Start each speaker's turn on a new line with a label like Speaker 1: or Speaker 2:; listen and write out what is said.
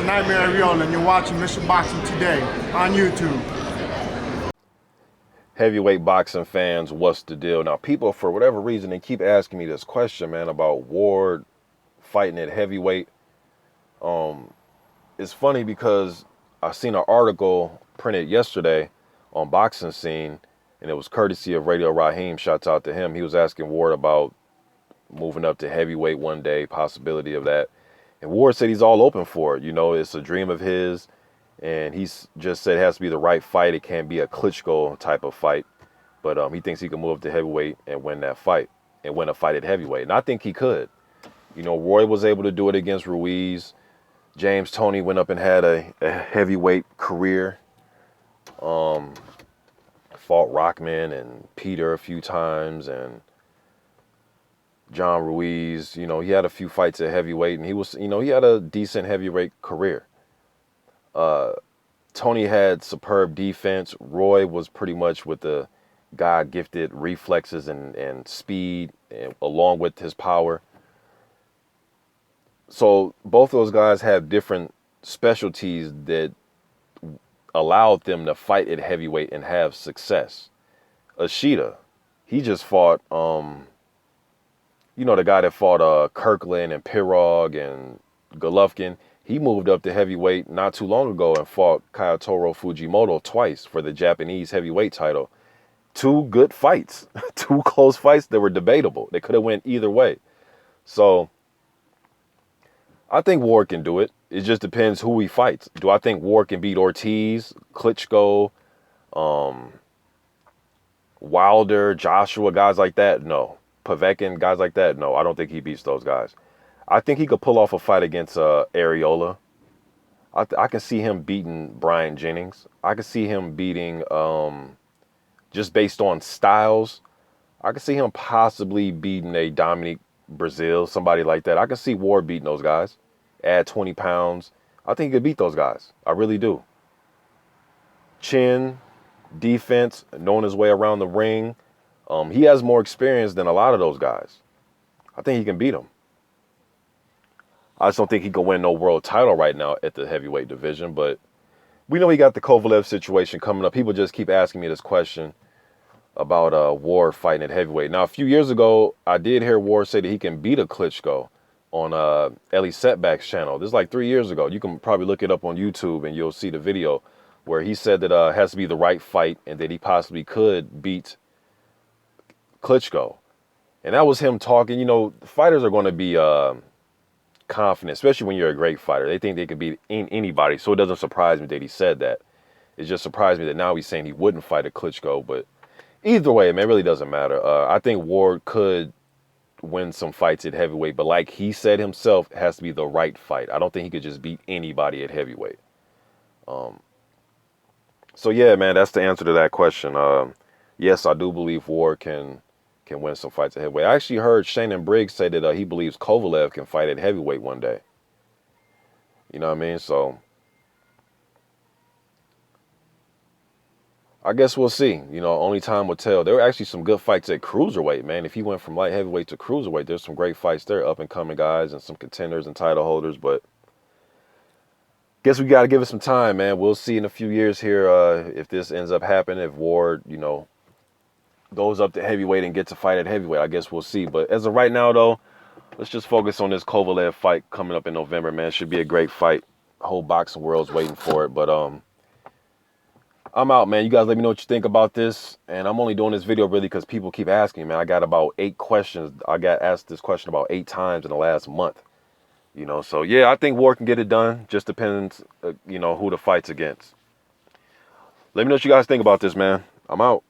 Speaker 1: Nightmare Areola, and you're watching Mission Boxing Today on YouTube.
Speaker 2: Heavyweight boxing fans, what's the deal? Now, people, for whatever reason, they keep asking me this question, man, about Ward fighting at heavyweight. It's funny because I seen an article printed yesterday on Boxing Scene, and it was courtesy of Radio Raheem. Shouts out to him. He was asking Ward about moving up to heavyweight one day, possibility of that. And Ward said he's all open for it. You know, it's a dream of his. And he's just said it has to be the right fight. It can't be a Klitschko type of fight. But he thinks he can move up to heavyweight and win that fight and win a fight at heavyweight. And I think he could. You know, Roy was able to do it against Ruiz. James Toney went up and had a heavyweight career. Fought Rockman and Peter a few times and John Ruiz. You know, he had a few fights at heavyweight and he was, you know, he had a decent heavyweight career. Toney had superb defense. Roy was pretty much with the God-gifted reflexes and speed along with his power. So both those guys have different specialties that allowed them to fight at heavyweight and have success. Ashita, he just fought, you know, the guy that fought Kirkland and Pirog and Golovkin. He moved up to heavyweight not too long ago and fought Kayotaro Fujimoto twice for the Japanese heavyweight title. Two good fights, two close fights that were debatable. They could have went either way. So I think Ward can do it. It just depends who he fights. Do I think Ward can beat Ortiz, Klitschko, Wilder, Joshua, guys like that? No. Povetkin, guys like that? No, I don't think he beats those guys. I think he could pull off a fight against Areola. I can see him beating Brian Jennings. I can see him beating, just based on styles, I can see him possibly beating a Dominic Brazil, somebody like that. I can see Ward beating those guys. Add 20 pounds. I think he could beat those guys. I really do. Chin, defense, knowing his way around the ring. He has more experience than a lot of those guys. I think he can beat them. I just don't think he can win no world title right now at the heavyweight division, but we know he got the Kovalev situation coming up. People just keep asking me this question about Ward fighting at heavyweight. Now, a few years ago, I did hear Ward say that he can beat a Klitschko on Ellie Setback's channel. This is like 3 years ago. You can probably look it up on YouTube and you'll see the video where he said that it has to be the right fight and that he possibly could beat Klitschko. And that was him talking. You know, fighters are going to be confident, especially when you're a great fighter. They think they could beat anybody, so it doesn't surprise me that he said that. It just surprised me that now he's saying he wouldn't fight a Klitschko, but either way, man, it really doesn't matter. I think Ward could win some fights at heavyweight, but like he said himself, it has to be the right fight. I don't think he could just beat anybody at heavyweight. So yeah, man, that's the answer to that question. Yes, I do believe Ward can win some fights at heavyweight. I actually heard Shannon Briggs say that he believes Kovalev can fight at heavyweight one day. You know what I mean? So I guess we'll see. You know, only time will tell. There were actually some good fights at cruiserweight, man. If he went from light heavyweight to cruiserweight, there's some great fights there, up and coming guys and some contenders and title holders. But guess we got to give it some time, man. We'll see in a few years here if this ends up happening. If Ward, you know, goes up to heavyweight and gets a fight at heavyweight, I guess we'll see. But as of right now, though, let's just focus on this Kovalev fight coming up in November, man. Should be a great fight. The whole boxing world's waiting for it. But I'm out, man. You guys let me know what you think about this. And I'm only doing this video really because people keep asking me, man. I got about 8 questions. I got asked this question about 8 times in the last month. You know, so yeah, I think Ward can get it done. Just depends, you know, who the fight's against. Let me know what you guys think about this, man. I'm out.